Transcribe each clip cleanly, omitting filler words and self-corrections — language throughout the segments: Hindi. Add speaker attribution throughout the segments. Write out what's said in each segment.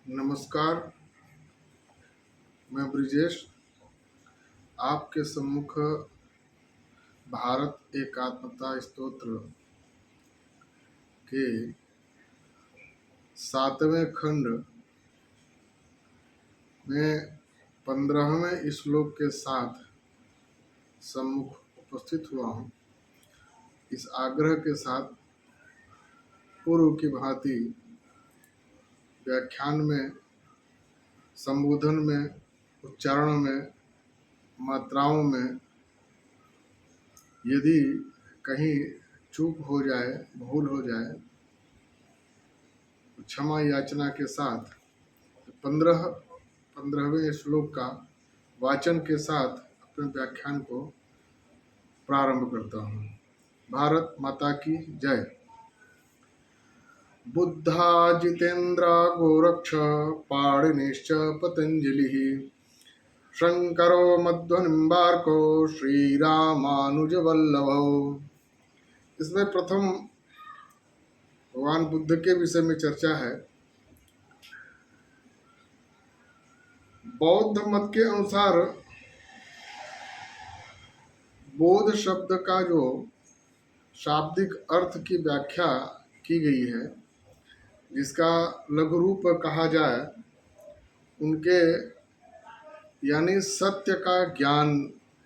Speaker 1: नमस्कार। मैं ब्रिजेश आपके सम्मुख भारत एकात्मता स्तोत्र के 7वें खंड में 15वें श्लोक के साथ सम्मुख उपस्थित हुआ हूँ। इस आग्रह के साथ पूर्व की भांति व्याख्यान में, संबोधन में, उच्चारण में, मात्राओं में यदि कहीं चूक हो जाए, भूल हो जाए, तो क्षमा याचना के साथ 15वें श्लोक का वाचन के साथ अपने व्याख्यान को प्रारंभ करता हूँ। भारत माता की जय। बुद्धा जितेन्द्र गोरक्ष पाणिनिश्च पतंजलिः शंकरो मध्वनिम्बार्को श्रीरामानुजवल्लभो। इसमें प्रथम भगवान बुद्ध के विषय में चर्चा है। बौद्ध मत के अनुसार बोध शब्द का जो शाब्दिक अर्थ की व्याख्या की गई है, जिसका लघु रूप कहा जाए, उनके यानी सत्य का ज्ञान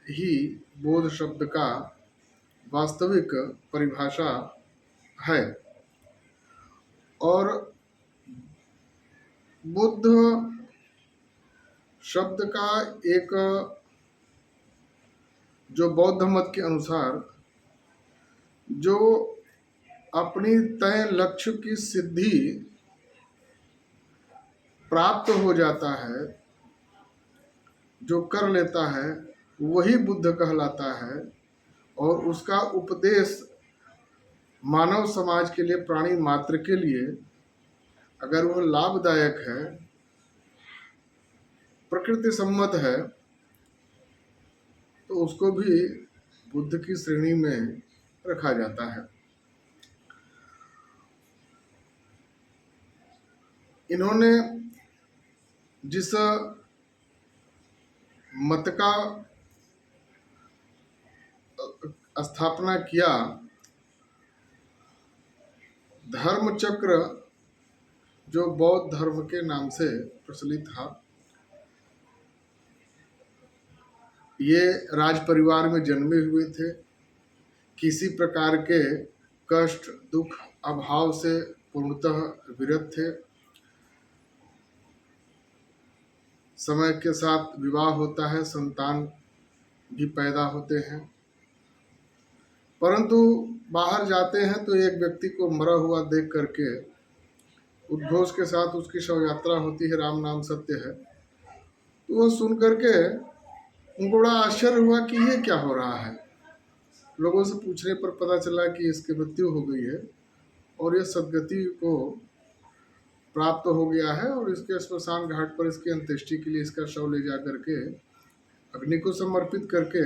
Speaker 1: ही बोध शब्द का वास्तविक परिभाषा है। और बुद्ध शब्द का एक जो बौद्ध मत के अनुसार जो अपनी तय लक्ष्य की सिद्धि प्राप्त हो जाता है, जो कर लेता है, वही बुद्ध कहलाता है। और उसका उपदेश मानव समाज के लिए, प्राणी मात्र के लिए अगर वह लाभदायक है, प्रकृति सम्मत है, तो उसको भी बुद्ध की श्रेणी में रखा जाता है। इन्होंने जिस मत का स्थापना किया, धर्म चक्र, जो बौद्ध धर्म के नाम से प्रचलित था, ये राज परिवार में जन्मे हुए थे। किसी प्रकार के कष्ट, दुख, अभाव से पूर्णतः विरत थे। समय के साथ विवाह होता है, संतान भी पैदा होते हैं, परंतु बाहर जाते हैं तो एक व्यक्ति को मरा हुआ देख करके उद्घोष के साथ उसकी शव यात्रा होती है, राम नाम सत्य है। तो वह सुन करके उनको बड़ा आश्चर्य हुआ कि ये क्या हो रहा है। लोगों से पूछने पर पता चला कि इसकी मृत्यु हो गई है और यह सदगति को प्राप्त हो गया है, और इसके श्मशान घाट पर इसकी अंत्येष्टि के लिए इसका शव ले जा करके अग्नि को समर्पित करके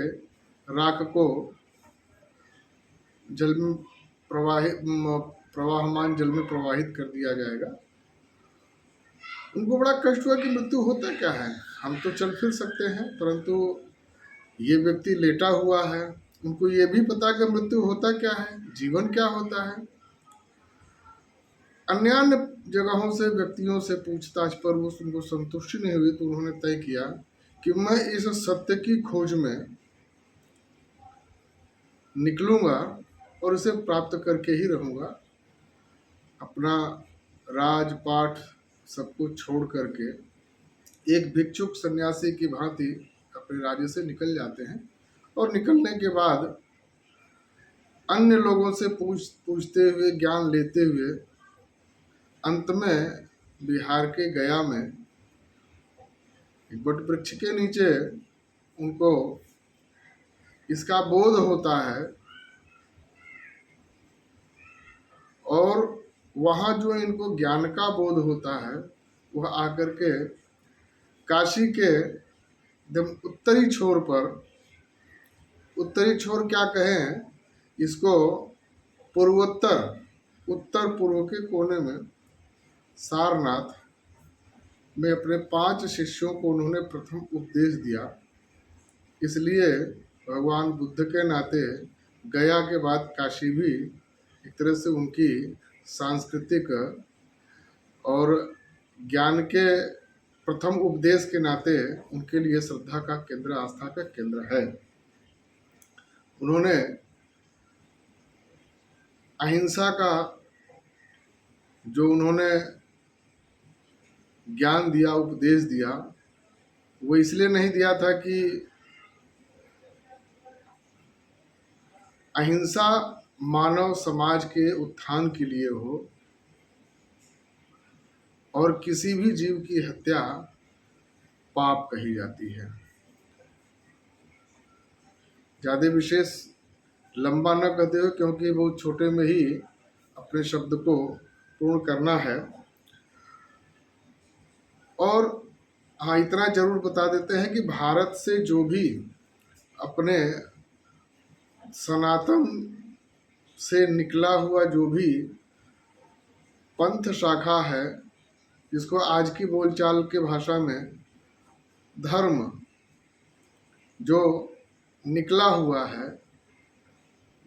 Speaker 1: राख को जल में प्रवाहमान जल में प्रवाहित कर दिया जाएगा। उनको बड़ा कष्ट हुआ कि मृत्यु होता क्या है, हम तो चल फिर सकते हैं, परंतु ये व्यक्ति लेटा हुआ है। उनको ये भी पता कि मृत्यु होता क्या है, जीवन क्या होता है। अन्य जगहों से, व्यक्तियों से पूछताछ पर वो उनको संतुष्टि नहीं हुई, तो उन्होंने तय किया कि मैं इस सत्य की खोज में निकलूंगा और इसे प्राप्त करके ही रहूंगा। अपना राजपाट सब कुछ छोड़ करके एक भिक्षुक सन्यासी की भांति अपने राज्य से निकल जाते हैं, और निकलने के बाद अन्य लोगों से पूछते हुए, ज्ञान लेते हुए, अंत में बिहार के गया में एक बट वृक्ष के नीचे उनको इसका बोध होता है, और वहाँ जो इनको ज्ञान का बोध होता है, वह आकर के काशी के एकदम उत्तरी छोर पर, उत्तरी छोर क्या कहें इसको, उत्तर पूर्व के कोने में सारनाथ में अपने 5 शिष्यों को उन्होंने प्रथम उपदेश दिया। इसलिए भगवान बुद्ध के नाते गया के बाद काशी भी एक तरह से उनकी सांस्कृतिक और ज्ञान के प्रथम उपदेश के नाते उनके लिए श्रद्धा का केंद्र, आस्था का केंद्र है। उन्होंने अहिंसा का जो उन्होंने ज्ञान दिया, उपदेश दिया, वो इसलिए नहीं दिया था कि अहिंसा मानव समाज के उत्थान के लिए हो और किसी भी जीव की हत्या पाप कही जाती है। ज़्यादा विशेष लंबा न कहते हो, क्योंकि बहुत छोटे में ही अपने शब्द को पूर्ण करना है। और हाँ, इतना जरूर बता देते हैं कि भारत से जो भी अपने सनातन से निकला हुआ जो भी पंथ शाखा है, जिसको आज की बोलचाल के भाषा में धर्म जो निकला हुआ है,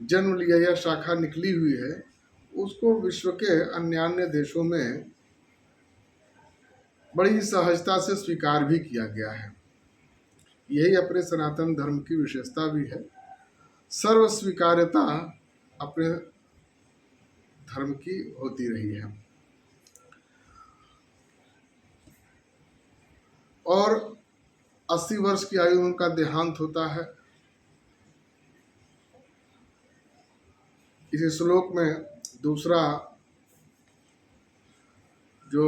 Speaker 1: जन्म लिया या शाखा निकली हुई है, उसको विश्व के अन्य देशों में बड़ी सहजता से स्वीकार भी किया गया है। यही अपने सनातन धर्म की विशेषता भी है। सर्व स्वीकार्यता अपने धर्म की होती रही है। और 80 वर्ष की आयु में उनका देहांत होता है। इस श्लोक में दूसरा जो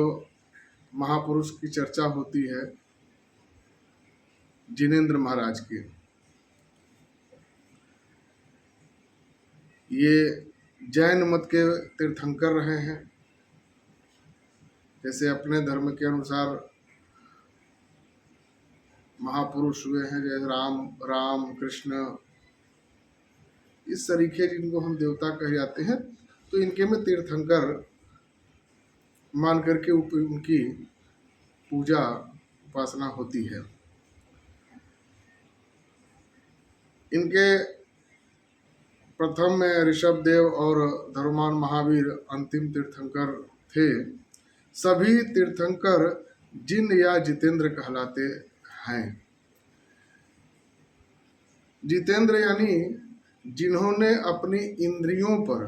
Speaker 1: महापुरुष की चर्चा होती है, जिनेंद्र महाराज की। ये जैन मत के तीर्थंकर रहे हैं। जैसे अपने धर्म के अनुसार महापुरुष हुए हैं, जैसे राम कृष्ण, इस तरीके जिनको हम देवता कह जाते हैं, तो इनके में तीर्थंकर मान करके उनकी पूजा उपासना होती है। इनके प्रथम में ऋषभ देव और धर्मान महावीर अंतिम तीर्थंकर थे। सभी तीर्थंकर जिन या जितेंद्र कहलाते हैं। जितेंद्र यानी जिन्होंने अपनी इंद्रियों पर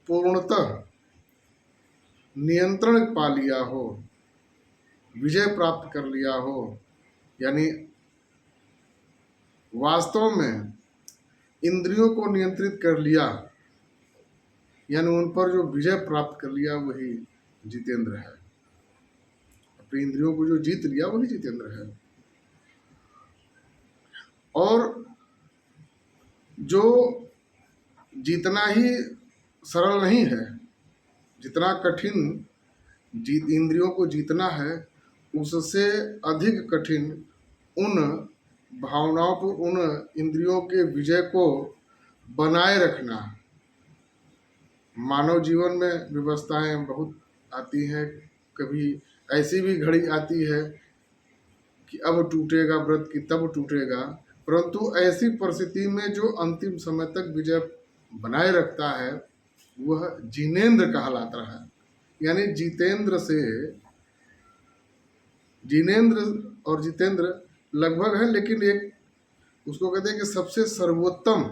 Speaker 1: पूर्णतः नियंत्रण पा लिया हो, विजय प्राप्त कर लिया हो, यानी वास्तव में इंद्रियों को नियंत्रित कर लिया, यानी उन पर जो विजय प्राप्त कर लिया, वही जितेंद्र है। अपनी इंद्रियों को जो जीत लिया, वही जितेंद्र है। और जो जीतना ही सरल नहीं है, जितना कठिन इंद्रियों को जीतना है, उससे अधिक कठिन उन भावनाओं को, उन इंद्रियों के विजय को बनाए रखना। मानव जीवन में व्यवस्थाएं बहुत आती हैं। कभी ऐसी भी घड़ी आती है कि अब टूटेगा व्रत की तब टूटेगा, परंतु ऐसी परिस्थिति में जो अंतिम समय तक विजय बनाए रखता है, वह जिनेंद्र कहलाता है। यानी जितेंद्र से, जिनेंद्र और जितेंद्र लगभग है, लेकिन एक उसको कहते हैं कि सबसे सर्वोत्तम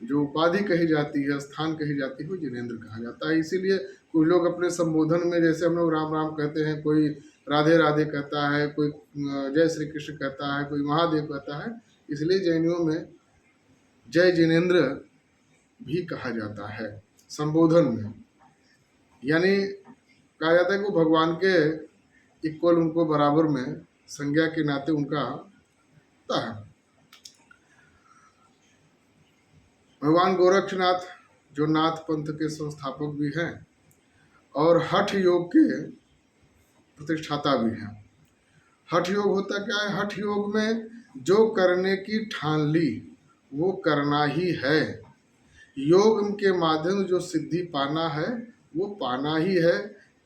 Speaker 1: जो उपाधि कही जाती है, स्थान कही जाती है, वो जिनेंद्र कहा जाता है। इसीलिए कोई लोग अपने संबोधन में, जैसे हम लोग राम राम कहते हैं, कोई राधे राधे कहता है, कोई जय श्री कृष्ण कहता है, कोई महादेव कहता है, इसलिए जैनियों में जय जिनेंद्र भी कहा जाता है संबोधन में। यानी कहा जाता है कि भगवान के इक्वल, उनको बराबर में संज्ञा के नाते उनका होता है। भगवान गोरक्षनाथ जो नाथ पंथ के संस्थापक भी हैं और हठ योग के प्रतिष्ठाता भी हैं। हठ योग होता क्या है? हठ योग में जो करने की ठान ली वो करना ही है। योग के माध्यम जो सिद्धि पाना है वो पाना ही है।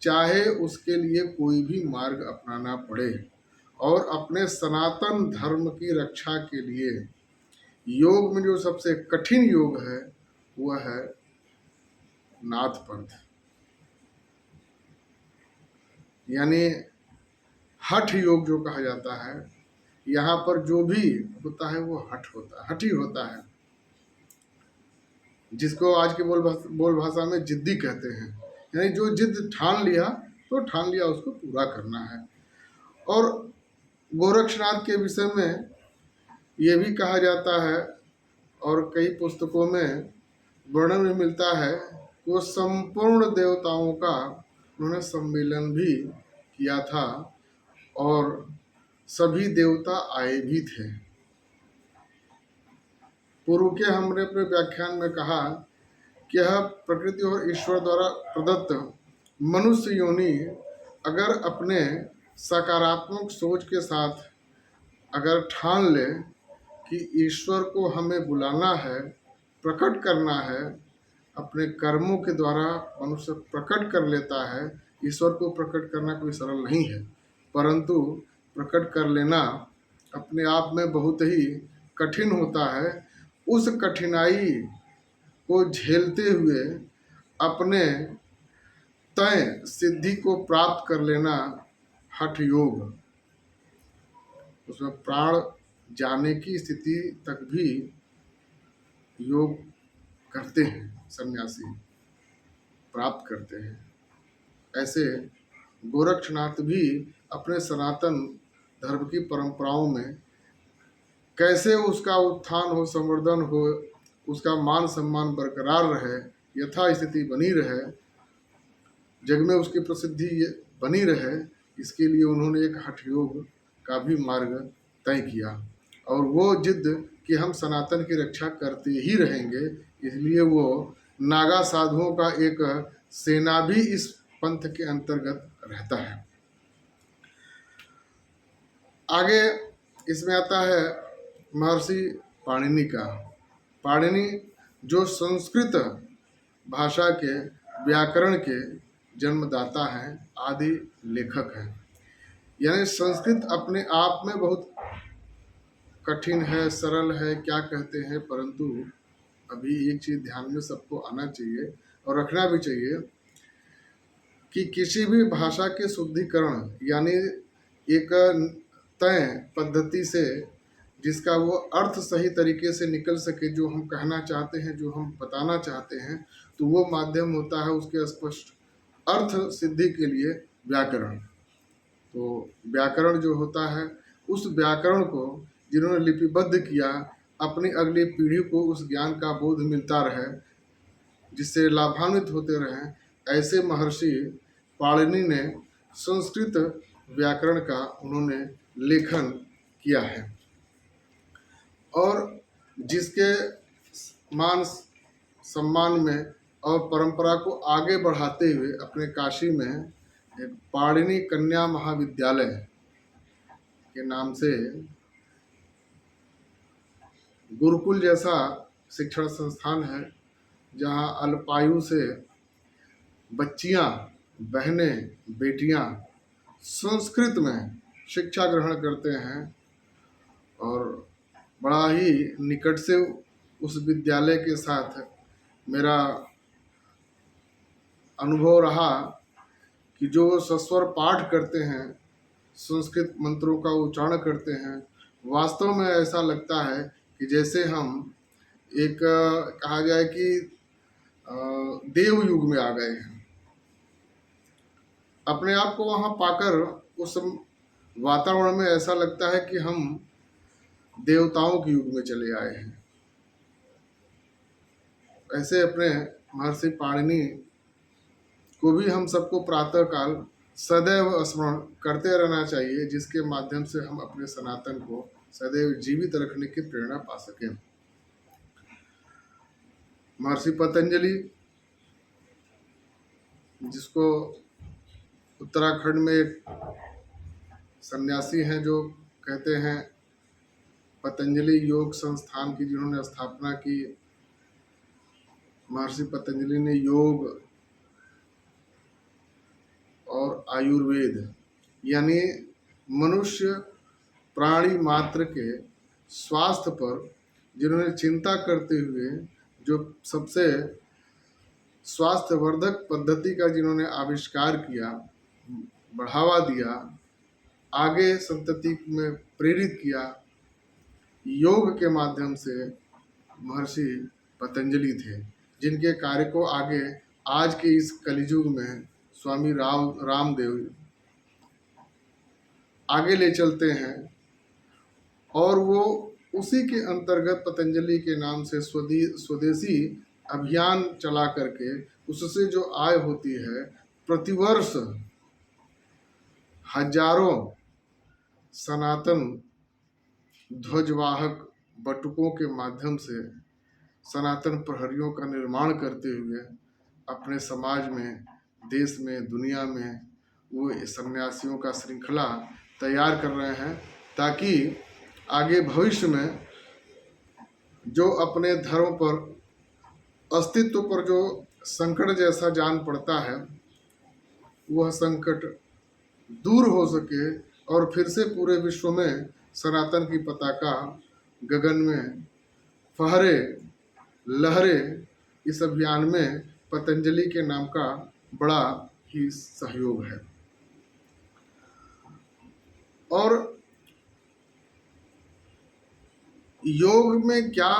Speaker 1: चाहे उसके लिए कोई भी मार्ग अपनाना पड़े, और अपने सनातन धर्म की रक्षा के लिए योग में जो सबसे कठिन योग है वह है नाथ पंथ, यानी हठ योग जो कहा जाता है। यहाँ पर जो भी होता है वो हठ होता है, हठी होता है, जिसको आज के बोल भाषा में जिद्दी कहते हैं। यानी जो जिद ठान लिया तो ठान लिया, उसको पूरा करना है। और गोरक्षनाथ के विषय में ये भी कहा जाता है, और कई पुस्तकों में वर्णन में मिलता है कि वो संपूर्ण देवताओं का उन्होंने सम्मेलन भी किया था, और सभी देवता आए भी थे। पूर्व के हमने अपने व्याख्यान में कहा कि यह प्रकृति और ईश्वर द्वारा प्रदत्त मनुष्य योनि अगर अपने सकारात्मक सोच के साथ अगर ठान ले कि ईश्वर को हमें बुलाना है, प्रकट करना है, अपने कर्मों के द्वारा मनुष्य प्रकट कर लेता है। ईश्वर को प्रकट करना कोई सरल नहीं है, परंतु प्रकट कर लेना अपने आप में बहुत ही कठिन होता है। उस कठिनाई को झेलते हुए अपने तय सिद्धि को प्राप्त कर लेना हठ योग, उसमें प्राण जाने की स्थिति तक भी योग करते हैं, सन्यासी प्राप्त करते हैं। ऐसे गोरक्षनाथ भी अपने सनातन धर्म की परंपराओं में कैसे उसका उत्थान हो, संवर्धन हो, उसका मान सम्मान बरकरार रहे, यथा स्थिति बनी रहे, जग में उसकी प्रसिद्धि बनी रहे, इसके लिए उन्होंने एक हठ योग का भी मार्ग तय किया। और वो जिद कि हम सनातन की रक्षा करते ही रहेंगे, इसलिए वो नागा साधुओं का एक सेना भी इस पंथ के अंतर्गत रहता है। आगे इसमें आता है महर्षि पाणिनि का। पाणिनि जो संस्कृत भाषा के व्याकरण के जन्मदाता हैं, आदि लेखक हैं। यानी संस्कृत अपने आप में बहुत कठिन है, सरल है, क्या कहते हैं, परंतु अभी एक चीज ध्यान में सबको आना चाहिए और रखना भी चाहिए कि किसी भी भाषा के शुद्धिकरण, यानी एक तय पद्धति से जिसका वो अर्थ सही तरीके से निकल सके, जो हम कहना चाहते हैं, जो हम बताना चाहते हैं, तो वो माध्यम होता है उसके स्पष्ट अर्थ सिद्धि के लिए व्याकरण। तो व्याकरण जो होता है, उस व्याकरण को जिन्होंने लिपिबद्ध किया, अपनी अगली पीढ़ी को उस ज्ञान का बोध मिलता रहे, जिससे लाभान्वित होते रहें, ऐसे महर्षि पाणिनि ने संस्कृत व्याकरण का उन्होंने लेखन किया है। और जिसके मान सम्मान में और परंपरा को आगे बढ़ाते हुए अपने काशी में एक पाणिनि कन्या महाविद्यालय के नाम से गुरुकुल जैसा शिक्षण संस्थान है, जहाँ अल्पायु से बच्चियाँ, बहनें, बेटियाँ संस्कृत में शिक्षा ग्रहण करते हैं। और बड़ा ही निकट से उस विद्यालय के साथ मेरा अनुभव रहा कि जो सस्वर पाठ करते हैं, संस्कृत मंत्रों का उच्चारण करते हैं, वास्तव में ऐसा लगता है कि जैसे हम एक कहा जाए कि देव युग में आ गए हैं। अपने आप को वहाँ पाकर उस वातावरण में ऐसा लगता है कि हम देवताओं के युग में चले आए हैं। ऐसे अपने महर्षि पाणिनि को भी हम सबको प्रातः काल सदैव स्मरण करते रहना चाहिए, जिसके माध्यम से हम अपने सनातन को सदैव जीवित रखने की प्रेरणा पा सकें। महर्षि पतंजलि, जिसको उत्तराखंड में एक सन्यासी हैं जो कहते हैं पतंजलि योग संस्थान की, जिन्होंने स्थापना की। महर्षि पतंजलि ने योग और आयुर्वेद, यानी मनुष्य प्राणी मात्र के स्वास्थ्य पर जिन्होंने चिंता करते हुए जो सबसे स्वास्थ्यवर्धक पद्धति का जिन्होंने आविष्कार किया, बढ़ावा दिया, आगे संतति में प्रेरित किया, योग के माध्यम से महर्षि पतंजलि थे, जिनके कार्य को आगे आज के इस कलियुग में स्वामी रामदेव आगे ले चलते हैं। और वो उसी के अंतर्गत पतंजलि के नाम से स्वदेशी अभियान चला करके उससे जो आय होती है, प्रतिवर्ष हजारों सनातन ध्वजवाहक बटुकों के माध्यम से सनातन प्रहरियों का निर्माण करते हुए अपने समाज में, देश में, दुनिया में वो सन्यासियों का श्रृंखला तैयार कर रहे हैं, ताकि आगे भविष्य में जो अपने धर्म पर, अस्तित्व पर जो संकट जैसा जान पड़ता है, वह संकट दूर हो सके और फिर से पूरे विश्व में सनातन की पताका गगन में फहरे, लहरे। इस अभियान में पतंजलि के नाम का बड़ा ही सहयोग है। और योग में क्या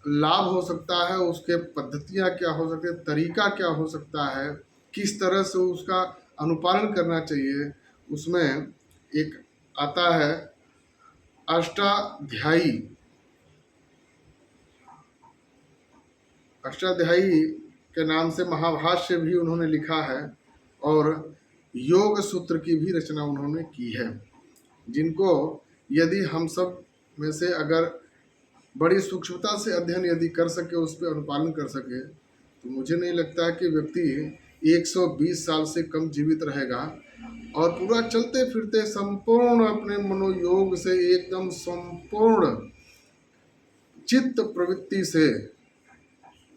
Speaker 1: लाभ हो सकता है, उसके पद्धतियाँ क्या हो सकती है, तरीका क्या हो सकता है, किस तरह से उसका अनुपालन करना चाहिए, उसमें एक आता है अष्टाध्यायी। अष्टाध्यायी के नाम से महाभाष्य भी उन्होंने लिखा है और योग सूत्र की भी रचना उन्होंने की है, जिनको यदि हम सब में से अगर बड़ी सूक्ष्मता से अध्ययन यदि कर सके, उस पर अनुपालन कर सके, तो मुझे नहीं लगता कि व्यक्ति 120 साल से कम जीवित रहेगा और पूरा चलते फिरते संपूर्ण अपने मनोयोग से एकदम संपूर्ण चित्त प्रवृत्ति से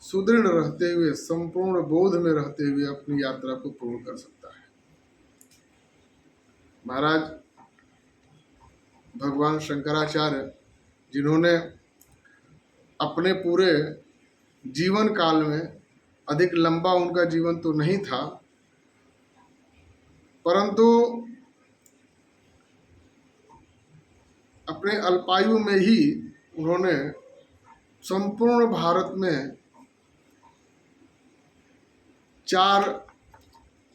Speaker 1: सुदृढ़ रहते हुए, संपूर्ण बोध में रहते हुए अपनी यात्रा को पूर्ण कर सकता है। महाराज भगवान शंकराचार्य, जिन्होंने अपने पूरे जीवन काल में, अधिक लंबा उनका जीवन तो नहीं था, परंतु अपने अल्पायु में ही उन्होंने संपूर्ण भारत में 4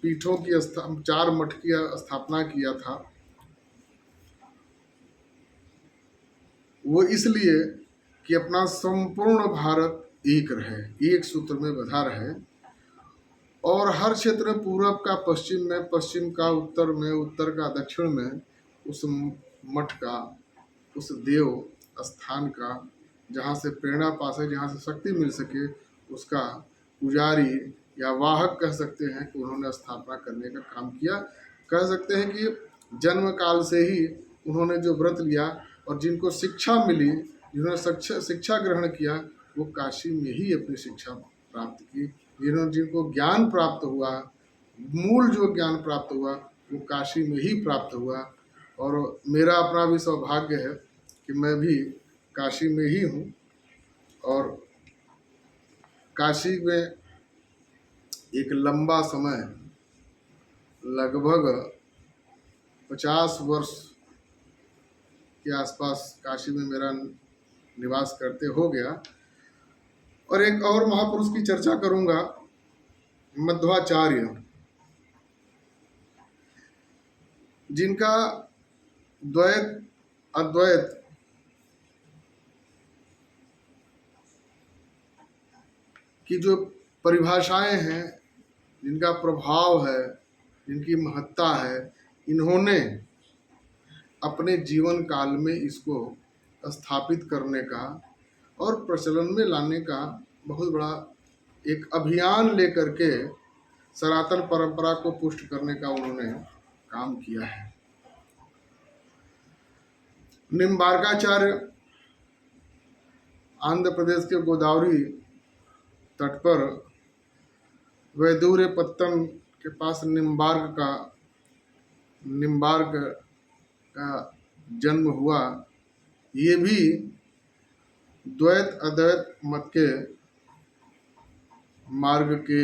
Speaker 1: पीठों की 4 मठ की स्थापना किया था। वो इसलिए कि अपना संपूर्ण भारत एक रहे, एक सूत्र में बंधा रहे और हर क्षेत्र में, पूरब का पश्चिम में, पश्चिम का उत्तर में, उत्तर का दक्षिण में उस मठ का, उस देव स्थान का, जहाँ से प्रेरणा पा सके, जहाँ से शक्ति मिल सके, उसका पुजारी या वाहक कह सकते हैं कि उन्होंने स्थापना करने का काम किया। कह सकते हैं कि जन्म काल से ही उन्होंने जो व्रत लिया और जिनको शिक्षा मिली, जिन्होंने शिक्षा ग्रहण किया, वो काशी में ही अपनी शिक्षा प्राप्त की। जिनको ज्ञान प्राप्त हुआ, मूल जो ज्ञान प्राप्त हुआ, वो काशी में ही प्राप्त हुआ। और मेरा अपना भी सौभाग्य है कि मैं भी काशी में ही हूँ और काशी में एक लंबा समय, लगभग 50 वर्ष के आसपास काशी में मेरा निवास करते हो गया। और एक और महापुरुष की चर्चा करूंगा, मध्वाचार्य, जिनका द्वैत अद्वैत की जो परिभाषाएं हैं, जिनका प्रभाव है, जिनकी महत्ता है, इन्होंने अपने जीवन काल में इसको स्थापित करने का और प्रचलन में लाने का बहुत बड़ा एक अभियान लेकर के सनातन परंपरा को पुष्ट करने का उन्होंने काम किया है। निम्बार्काचार्य आंध्र प्रदेश के गोदावरी तट पर वैदूर्य पत्तन के पास निम्बार्क का निम्बार्क का जन्म हुआ, ये भी द्वैत अद्वैत मत के मार्ग के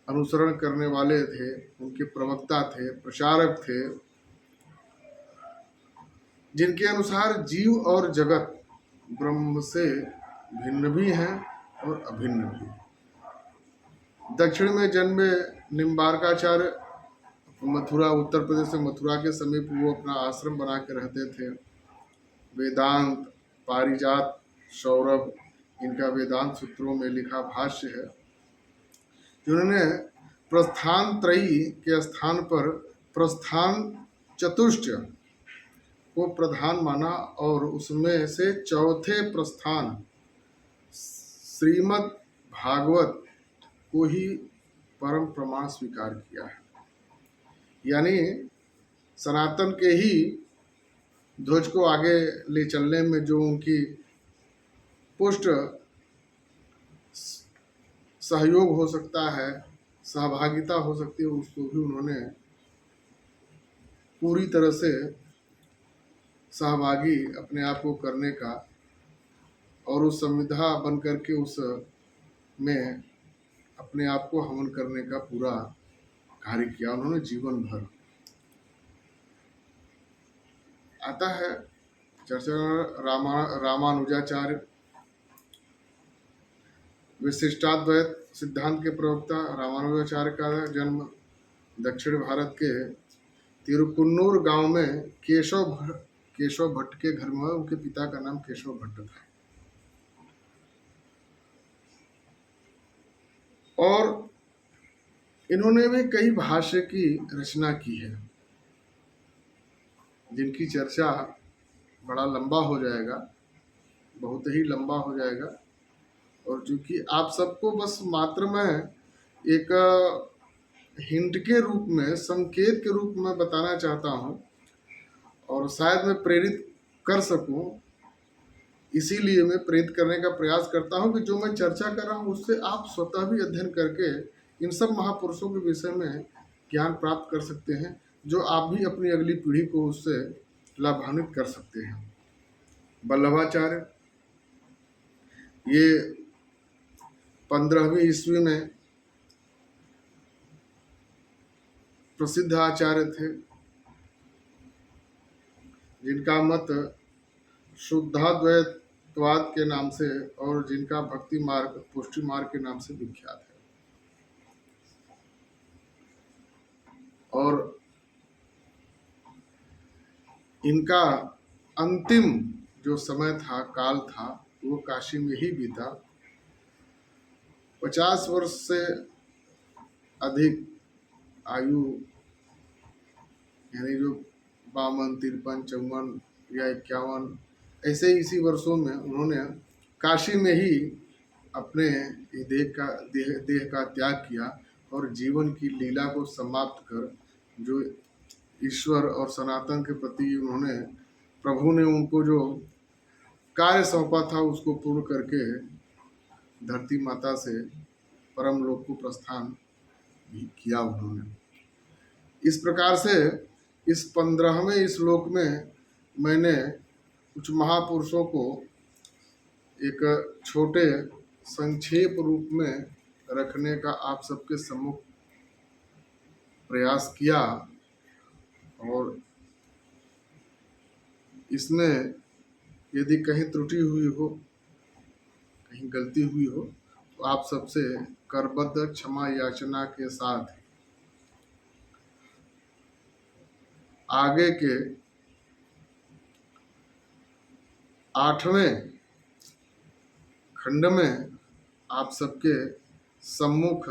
Speaker 1: अनुसरण करने वाले थे, उनके प्रवक्ता थे, प्रचारक थे, जिनके अनुसार जीव और जगत ब्रह्म से भिन्न भी हैं और अभिन्न भी। दक्षिण में जन्मे निम्बार्काचार्य मथुरा, उत्तर प्रदेश से मथुरा के समीप वो अपना आश्रम बना के रहते थे। वेदांत, पारिजात, सौरभ, इनका वेदांत सूत्रों में लिखा भाष्य है, जिन्होंने प्रस्थान त्रयी के स्थान पर प्रस्थान चतुष्ट को प्रधान माना और उसमें से चौथे प्रस्थान श्रीमद् भागवत को ही परम प्रमाण स्वीकार किया है। यानी सनातन के ही ध्वज को आगे ले चलने में जो उनकी पुष्ट सहयोग हो सकता है, सहभागिता हो सकती है, उसको भी उन्होंने पूरी तरह से सहभागी अपने आप को करने का और उस संविधा बन करके उस में अपने आप को हवन करने का पूरा कार्य किया उन्होंने जीवन भर। आता है चर्चा रामानुजाचार्य, विशिष्टाद्वैत सिद्धांत के प्रवक्ता रामानुजाचार्य का जन्म दक्षिण भारत के तिरुकुन्नूर गांव में केशव भट्ट के घर में। उनके पिता का नाम केशव भट्ट था और इन्होंने भी कई भाष्य की रचना की है, जिनकी चर्चा बड़ा लंबा हो जाएगा, बहुत ही लंबा हो जाएगा। और चूंकि आप सबको बस मात्र मैं एक हिंट के रूप में, संकेत के रूप में बताना चाहता हूँ और शायद मैं प्रेरित कर सकूं, इसीलिए मैं प्रेरित करने का प्रयास करता हूं कि जो मैं चर्चा कर रहा हूं उससे आप स्वतः भी अध्ययन करके इन सब महापुरुषों के विषय में ज्ञान प्राप्त कर सकते हैं, जो आप भी अपनी अगली पीढ़ी को उससे लाभान्वित कर सकते हैं। वल्लभाचार्य ये 15वीं ईस्वी में प्रसिद्ध आचार्य थे, जिनका मत शुद्धाद्वैतवाद के नाम से और जिनका भक्ति मार्ग, पुष्टि मार्ग के नाम से विख्यात है। और इनका अंतिम जो समय था, काल था, वो काशी में ही बीता। 50 वर्ष से अधिक आयु, यानी जो 52, 53, 54 या 51 ऐसे इसी वर्षों में उन्होंने काशी में ही अपने देह का त्याग किया और जीवन की लीला को समाप्त कर, जो ईश्वर और सनातन के प्रति उन्होंने, प्रभु ने उनको जो कार्य सौंपा था उसको पूर्ण करके धरती माता से परम लोक को प्रस्थान भी किया उन्होंने। इस प्रकार से इस 15वें श्लोक में मैंने कुछ महापुरुषों को एक छोटे संक्षेप रूप में रखने का आप सबके सम्मुख प्रयास किया और इसमें यदि कहीं त्रुटि हुई हो, कहीं गलती हुई हो, तो आप सबसे करबद्ध क्षमा याचना के साथ आगे के 8वें खंड में आप सबके सम्मुख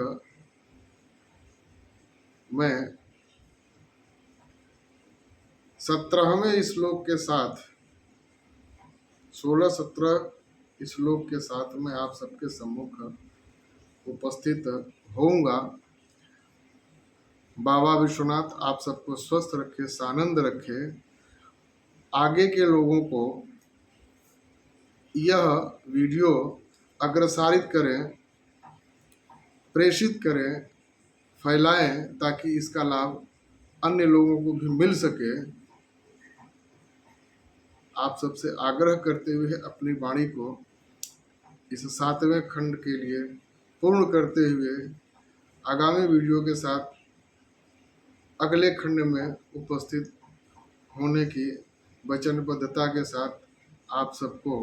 Speaker 1: में 17वें श्लोक के साथ, 16-17 श्लोक के साथ में आप सबके सम्मुख उपस्थित होऊंगा। बाबा विश्वनाथ आप सबको स्वस्थ रखे, सानंद रखे, आगे के लोगों को यह वीडियो अग्रसारित करें, प्रेषित करें, फैलाएं, ताकि इसका लाभ अन्य लोगों को भी मिल सके, आप सबसे आग्रह करते हुए अपनी वाणी को इस 7वें खंड के लिए पूर्ण करते हुए आगामी वीडियो के साथ अगले खंड में उपस्थित होने की वचनबद्धता के साथ आप सबको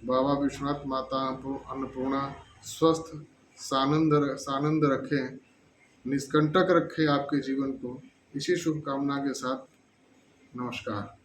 Speaker 1: बाबा विश्वनाथ, माता अन्नपूर्णा स्वस्थ सानंद रखें, निष्कंटक रखें आपके जीवन को। इसी शुभकामना के साथ नमस्कार।